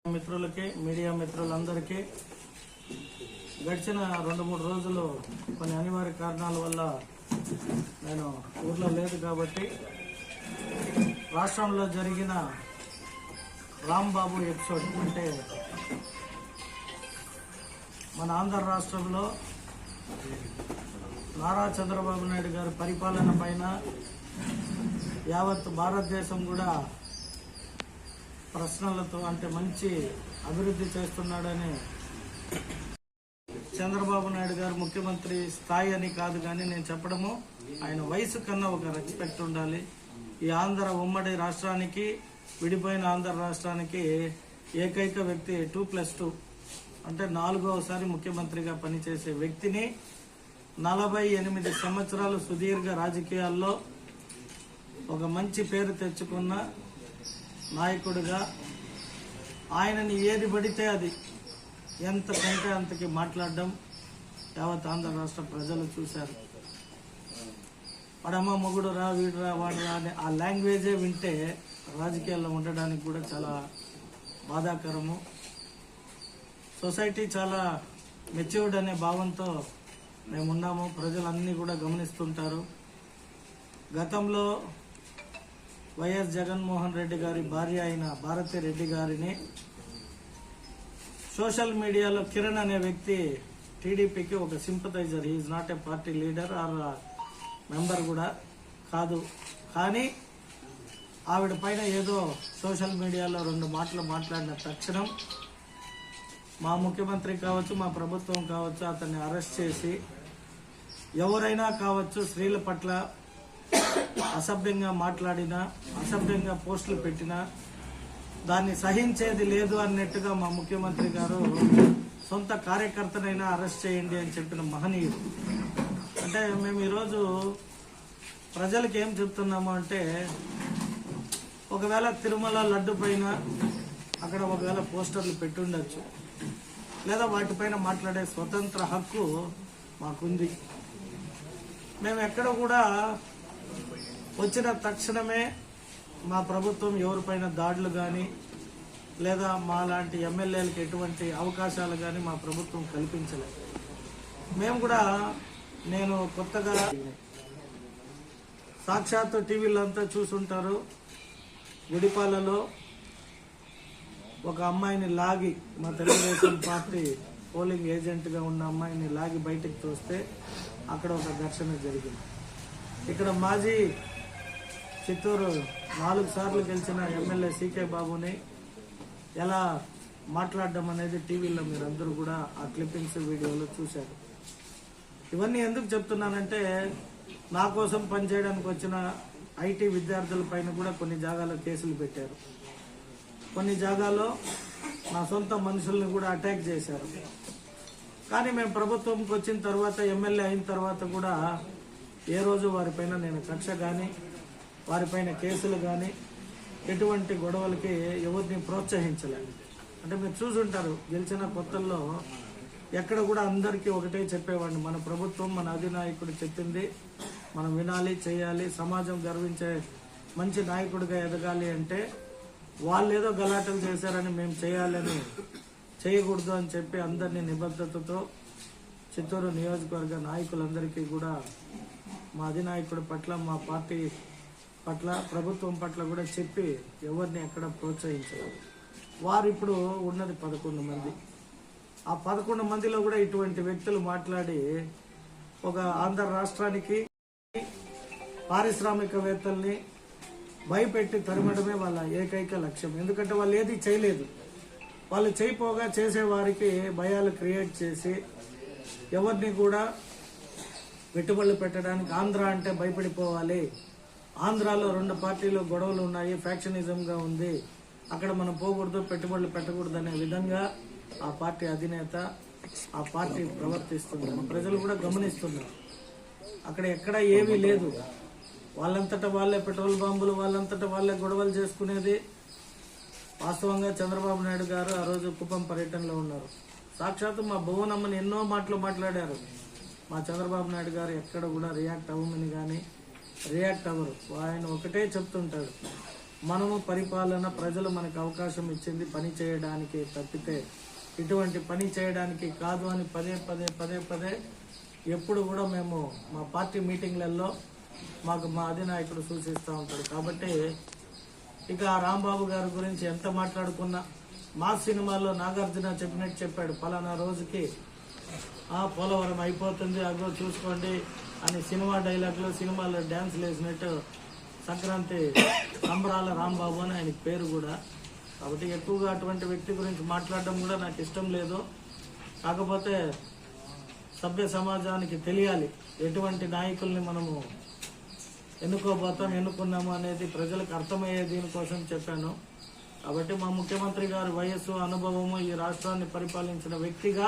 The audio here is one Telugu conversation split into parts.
మిత్రులకి మీడియా మిత్రులందరికీ గడిచిన 2-3 రోజులు కొన్ని అనివార్య కారణాల వల్ల నేను ఊర్లో లేదు కాబట్టి రాష్ట్రంలో జరిగిన రాంబాబు ఎపిసోడ్ అంటే మన ఆంధ్ర రాష్ట్రంలో నారా చంద్రబాబు నాయుడు గారి పరిపాలన పైన యావత్ భారతదేశం కూడా ప్రశ్నలతో అంటే మంచి అభివృద్ధి చేస్తున్నాడని చంద్రబాబు నాయుడు గారు ముఖ్యమంత్రి స్థాయి అని కాదు కానీ నేను చెప్పడము ఆయన వయసు కన్నా ఒక రెస్పెక్ట్ ఉండాలి. ఈ ఆంధ్ర ఉమ్మడి రాష్ట్రానికి విడిపోయిన ఆంధ్ర రాష్ట్రానికి ఏకైక వ్యక్తి 2+2 అంటే 4వసారి ముఖ్యమంత్రిగా పనిచేసే వ్యక్తిని 48 సంవత్సరాలు సుదీర్ఘ రాజకీయాల్లో ఒక మంచి పేరు తెచ్చుకున్న నాయకుడిగా ఆయనని ఏది పడితే అది ఎంతకంటే అంతకి మాట్లాడడం యావత్ ఆంధ్ర రాష్ట్ర ప్రజలు చూశారు. వాడమ్మ మొగుడు రా వీడురా వాడురా అని ఆ లాంగ్వేజే వింటే రాజకీయాల్లో ఉండడానికి కూడా చాలా బాధాకరము. సొసైటీ చాలా మెచ్యూర్డ్ అనే భావంతో మేమున్నాము. ప్రజలన్నీ కూడా గమనిస్తుంటారు. గతంలో వైఎస్ జగన్మోహన్ రెడ్డి గారి భార్య అయిన భారతి రెడ్డి గారిని సోషల్ మీడియాలో కిరణ్ అనే వ్యక్తి టీడీపీకి ఒక sympathiser, he's not a party leader or member కూడా కాదు, కానీ ఆవిడ పైన ఏదో సోషల్ మీడియాలో 2 మాటలు మాట్లాడిన తక్షణం మా ముఖ్యమంత్రి కావచ్చు, మా ప్రభుత్వం కావచ్చు అతన్ని అరెస్ట్ చేసి ఎవరైనా కావచ్చు స్త్రీల పట్ల అసభ్యంగా మాట్లాడినా అసభ్యంగా పోస్టులు పెట్టినా దాన్ని సహించేది లేదు అన్నట్టుగా మా ముఖ్యమంత్రి గారు సొంత కార్యకర్తనైనా అరెస్ట్ చేయండి అని చెప్పిన మహనీయుడు. అంటే మేము ఈరోజు ప్రజలకు ఏం చెప్తున్నాము అంటే, ఒకవేళ తిరుమల లడ్డు పైన అక్కడ ఒకవేళ పోస్టర్లు పెట్టుండొచ్చు, లేదా వాటిపైన మాట్లాడే స్వతంత్ర హక్కు మాకుంది. మేము ఎక్కడ కూడా వచ్చిన తక్షణమే మా ప్రభుత్వం ఎవరిపైన దాడులు కానీ లేదా మా లాంటి ఎమ్మెల్యేలకు ఎటువంటి అవకాశాలు కానీ మా ప్రభుత్వం కల్పించలేదు. మేము కూడా నేను కొత్తగా సాక్షాత్తు టీవీలో అంతా చూసుంటారు, గుడిపాలలో ఒక అమ్మాయిని లాగి మా తెలుగుదేశం పార్టీ పోలింగ్ ఏజెంట్గా ఉన్న అమ్మాయిని లాగి బయటకు తోస్తే అక్కడ ఒక ఘర్షణ జరిగింది. ఇక్కడ మాజీ చిత్తూరు 4 సార్లు గెలిచిన ఎమ్మెల్యే సీకే బాబుని ఎలా మాట్లాడడం అనేది టీవీలో మీరందరూ కూడా ఆ క్లిప్పింగ్స్ వీడియోలో చూశారు. ఇవన్నీ ఎందుకు చెప్తున్నానంటే, నా కోసం పనిచేయడానికి వచ్చిన ఐటీ విద్యార్థుల పైన కూడా కొన్ని జాగాలో కేసులు పెట్టారు, కొన్ని జాగాలో నా సొంత మనుషుల్ని కూడా అటాక్ చేశారు. కానీ మేము ప్రభుత్వంకి వచ్చిన తర్వాత ఎమ్మెల్యే అయిన తర్వాత కూడా ఏ రోజు వారిపైన నేను కక్ష కానీ వారిపైన కేసులు కానీ ఎటువంటి గొడవలకి ఎవరిని ప్రోత్సహించలేదు. అంటే మీరు చూసుంటారు, గెలిచిన కొత్తల్లో ఎక్కడ కూడా అందరికీ ఒకటే చెప్పేవాడిని, మన ప్రభుత్వం మన అధినాయకుడు చెప్పింది మనం వినాలి, చేయాలి, సమాజం గర్వించే మంచి నాయకుడిగా ఎదగాలి అంటే వాళ్ళు ఏదో గలాటలు చేశారని మేము చేయాలని చేయకూడదు అని చెప్పి అందరినీ నిబద్ధతతో చిత్తూరు నియోజకవర్గ నాయకులందరికీ కూడా మా అధినాయకుడి పట్ల, మా పార్టీ పట్ల, ప్రభుత్వం పట్ల కూడా చెప్పి ఎవరిని ఎక్కడ ప్రోత్సహించారు. వారు ఇప్పుడు ఉన్నది 11 మంది. ఆ 11 మందిలో కూడా ఇటువంటి వ్యక్తులు మాట్లాడి ఒక ఆంధ్ర రాష్ట్రానికి పారిశ్రామికవేత్తల్ని భయపెట్టి తరిమడమే వాళ్ళ ఏకైక లక్ష్యం. ఎందుకంటే వాళ్ళు ఏది చేయలేదు, వాళ్ళు చేయపోగా చేసేవారికి భయాలు క్రియేట్ చేసి ఎవరిని కూడా పెట్టుబడులు పెట్టడానికి ఆంధ్ర అంటే భయపడిపోవాలి, ఆంధ్రాలో 2 పార్టీలు గొడవలు ఉన్నాయి, ఫ్యాక్షనిజంగా ఉంది, అక్కడ మనం పోకూడదు, పెట్టుబడులు పెట్టకూడదు అనే విధంగా ఆ పార్టీ అధినేత, ఆ పార్టీ ప్రవర్తిస్తున్నారు. ప్రజలు కూడా గమనిస్తున్నారు. అక్కడ ఎక్కడ ఏమీ లేదు, వాళ్ళంతటా వాళ్ళే పెట్రోల్ బాంబులు, వాళ్ళంతటా వాళ్ళే గొడవలు చేసుకునేది. వాస్తవంగా చంద్రబాబు నాయుడు గారు ఆ రోజు కుప్పం పర్యటనలో ఉన్నారు. సాక్షాత్తు మా భువనమ్మని ఎన్నో మాటలు మాట్లాడారు. మా చంద్రబాబు నాయుడు గారు ఎక్కడ కూడా రియాక్ట్ అవ్వమని కానీ రియాక్ట్ అవ్వరు. ఆయన ఒకటే చెప్తుంటాడు, మనము పరిపాలన ప్రజలు మనకు అవకాశం ఇచ్చింది పని చేయడానికి తప్పితే ఇటువంటి పని చేయడానికి కాదు అని పదే పదే పదే పదే ఎప్పుడు కూడా మేము మా పార్టీ మీటింగ్లలో మాకు మా అధినాయకుడు సూచిస్తూ ఉంటాడు. కాబట్టి ఇక రాంబాబు గారి గురించి ఎంత మాట్లాడుకున్నా మా సినిమాలో నాగార్జున చెప్పినట్టు చెప్పాడు, పలానా రోజుకి పోలవరం అయిపోతుంది అగో చూసుకోండి అని సినిమా డైలాగ్లో సినిమాలో డ్యాన్స్లు వేసినట్టు సంక్రాంతి సంబరాల రాంబాబు అని ఆయనకి పేరు కూడా. కాబట్టి ఎక్కువగా అటువంటి వ్యక్తి గురించి మాట్లాడడం కూడా నాకు ఇష్టం లేదు. కాకపోతే సభ్య సమాజానికి తెలియాలి ఎటువంటి నాయకుల్ని మనము ఎన్నుకున్నాము అనేది ప్రజలకు అర్థమయ్యే దీనికోసం చెప్పాను. కాబట్టి మా ముఖ్యమంత్రి గారి వయస్సు అనుభవము ఈ రాష్ట్రాన్ని పరిపాలించిన వ్యక్తిగా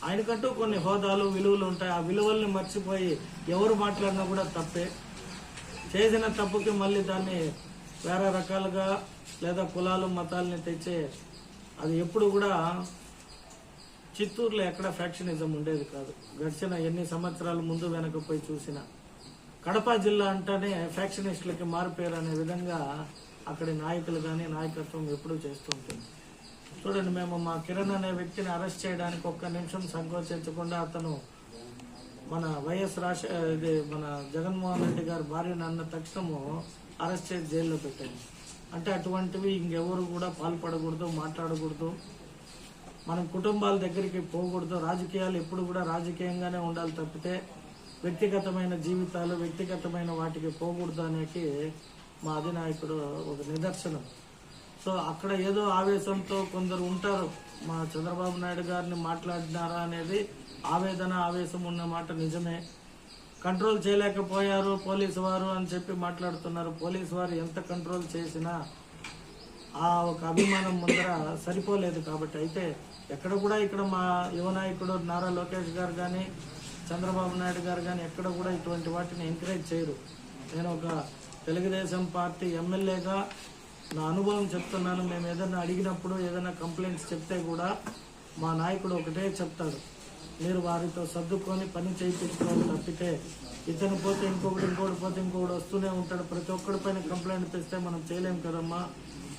ఆయనకంటూ కొన్ని హోదాలు విలువలు ఉంటాయి. ఆ విలువల్ని మర్చిపోయి ఎవరు మాట్లాడినా కూడా తప్పే. చేసిన తప్పుకి మళ్ళీ దాన్ని వేరే రకాలుగా లేదా కులాలు మతాలని తెచ్చే అది ఎప్పుడు కూడా చిత్తూరులో ఎక్కడ ఫ్యాక్షనిజం ఉండేది కాదు. గడిచిన ఎన్ని సంవత్సరాల ముందు వెనకపోయి చూసిన కడప జిల్లా అంటేనే ఫ్యాక్షనిస్టులకి మారిపోయారు అనే విధంగా అక్కడి నాయకులు కానీ నాయకత్వం ఎప్పుడూ చేస్తుంటుంది. చూడండి, మేము మా కిరణ్ అనే వ్యక్తిని అరెస్ట్ చేయడానికి ఒక్క నిమిషం సంకోచించకుండా అతను మన మన జగన్మోహన్ రెడ్డి గారి భార్యను అన్న తక్షణము అరెస్ట్ చేసి జైల్లో పెట్టాము. అంటే అటువంటివి ఇంకెవరు కూడా పాల్పడకూడదు, మాట్లాడకూడదు, మనం కుటుంబాల దగ్గరికి పోకూడదు. రాజకీయాలు ఎప్పుడు కూడా రాజకీయంగానే ఉండాలి తప్పితే వ్యక్తిగతమైన జీవితాలు వ్యక్తిగతమైన వాటికి పోకూడదు అనేది మా అధినాయకుడు ఒక నిదర్శనం. సో అక్కడ ఏదో ఆవేశంతో కొందరు ఉంటారు, మా చంద్రబాబు నాయుడు గారిని మాట్లాడినారా అనేది ఆవేదన ఆవేశం ఉన్న మాట నిజమే. కంట్రోల్ చేయలేకపోయారు పోలీసు వారు అని చెప్పి మాట్లాడుతున్నారు. పోలీసు వారు ఎంత కంట్రోల్ చేసినా ఆ ఒక అభిమానం ముందర సరిపోలేదు. కాబట్టి అయితే ఎక్కడ కూడా ఇక్కడ మా యువ నాయకుడు నారా లోకేష్ గారు కానీ చంద్రబాబు నాయుడు గారు కానీ ఎక్కడ కూడా ఇటువంటి వాటిని ఎంకరేజ్ చేయరు. నేను ఒక తెలుగుదేశం పార్టీ ఎమ్మెల్యేగా నా అనుభవం చెప్తున్నాను. మేము ఏదైనా అడిగినప్పుడు ఏదైనా కంప్లైంట్స్ చెప్తే కూడా మా నాయకుడు ఒకటే చెప్తాడు, మీరు వారితో సర్దుకొని పని చేయించుకోవాలి తప్పితే ఇతను పోతే ఇంకొకటి పోతే ఇంకొకటి వస్తూనే ఉంటాడు. ప్రతి ఒక్కడి పైన కంప్లైంట్ తెస్తే మనం చేయలేం కదమ్మా,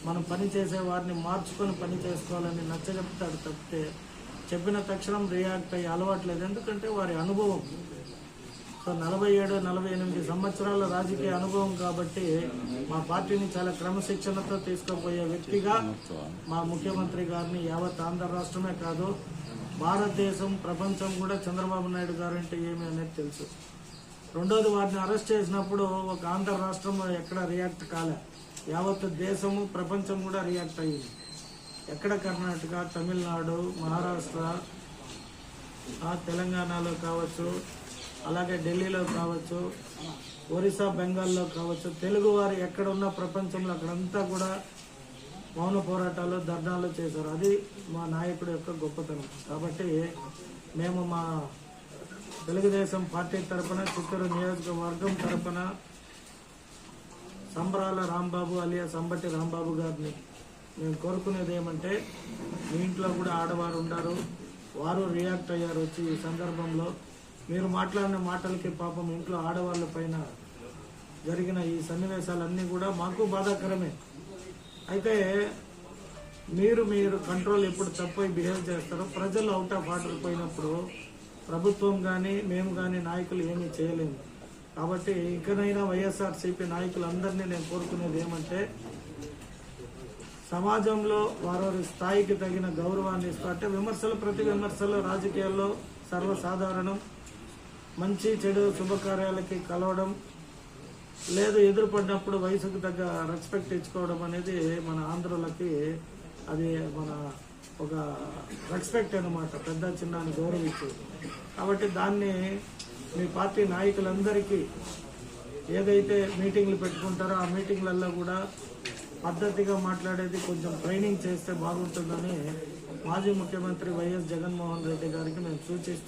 మనం పని చేసే వారిని మార్చుకొని పని చేసుకోవాలని నచ్చజెప్తాడు తప్పితే చెప్పిన తక్షణం రియాక్ట్ అయ్యి అలవాట్లేదు. ఎందుకంటే వారి అనుభవం 47-48 సంవత్సరాల రాజకీయ అనుభవం కాబట్టి మా పార్టీని చాలా క్రమశిక్షణతో తీసుకుపోయే వ్యక్తిగా మా ముఖ్యమంత్రి గారిని యావత్ ఆంధ్ర రాష్ట్రమే కాదు భారతదేశం ప్రపంచం కూడా చంద్రబాబు నాయుడు గారు అంటే ఏమి అనేది తెలుసు. రెండోది, వారిని అరెస్ట్ చేసినప్పుడు ఒక ఆంధ్ర రాష్ట్రం ఎక్కడ రియాక్ట్ కాలే, యావత్ దేశము ప్రపంచం కూడా రియాక్ట్ అయ్యింది. ఎక్కడ కర్ణాటక, తమిళనాడు, మహారాష్ట్ర, తెలంగాణలో కావచ్చు, అలాగే ఢిల్లీలో కావచ్చు, ఒరిస్సా, బెంగాల్లో కావచ్చు, తెలుగు వారు ఎక్కడ ఉన్న ప్రపంచంలో అక్కడంతా కూడా మౌన పోరాటాలు ధర్నాలు చేశారు. అది మా నాయకుడు యొక్క గొప్పతనం. కాబట్టి మేము మా తెలుగుదేశం పార్టీ తరఫున చిత్తూరు నియోజకవర్గం తరఫున సంబరాల రాంబాబు అలియా సంబటి రాంబాబు గారిని మేము కోరుకునేది ఏమంటే, మీ ఇంట్లో కూడా ఆడవారు ఉన్నారు, వారు రియాక్ట్ అయ్యారు వచ్చి ఈ సందర్భంలో. మీరు మాట్లాడిన మాటలకి పాపం ఇంట్లో ఆడవాళ్ళ పైన జరిగిన ఈ సన్నివేశాలన్నీ కూడా మాకు బాధాకరమే. అయితే మీరు కంట్రోల్ ఎప్పుడు తప్పై బిహేవ్ చేస్తారో ప్రజలు అవుట్ ఆఫ్ ఆర్డర్ పోయినప్పుడు ప్రభుత్వం కానీ మేము కానీ నాయకులు ఏమీ చేయలేము. కాబట్టి ఇకనైనా వైఎస్ఆర్సీపీ నాయకులందరినీ నేను కోరుకునేది ఏమంటే, సమాజంలో వారి స్థాయికి తగిన గౌరవాన్ని ఇస్తూ, అంటే విమర్శలు ప్రతి విమర్శలు రాజకీయాల్లో సర్వసాధారణం. మంచి చెడు శుభకార్యాలకి కలవడం లేదు, ఎదురుపడినప్పుడు వయసుకు తగ్గ రెస్పెక్ట్ ఇచ్చుకోవడం అనేది మన ఆంధ్రులకి అది మన ఒక రెస్పెక్ట్ అన్నమాట, పెద్ద చిన్నాన్ని గౌరవించేది. కాబట్టి దాన్ని మీ పార్టీ నాయకులందరికీ ఏదైతే మీటింగ్లు పెట్టుకుంటారో ఆ మీటింగ్లలో కూడా పద్ధతిగా మాట్లాడేది కొంచెం ట్రైనింగ్ చేస్తే బాగుంటుందని మాజీ ముఖ్యమంత్రి వైఎస్ జగన్మోహన్ రెడ్డి గారికి మేము సూచిస్తూ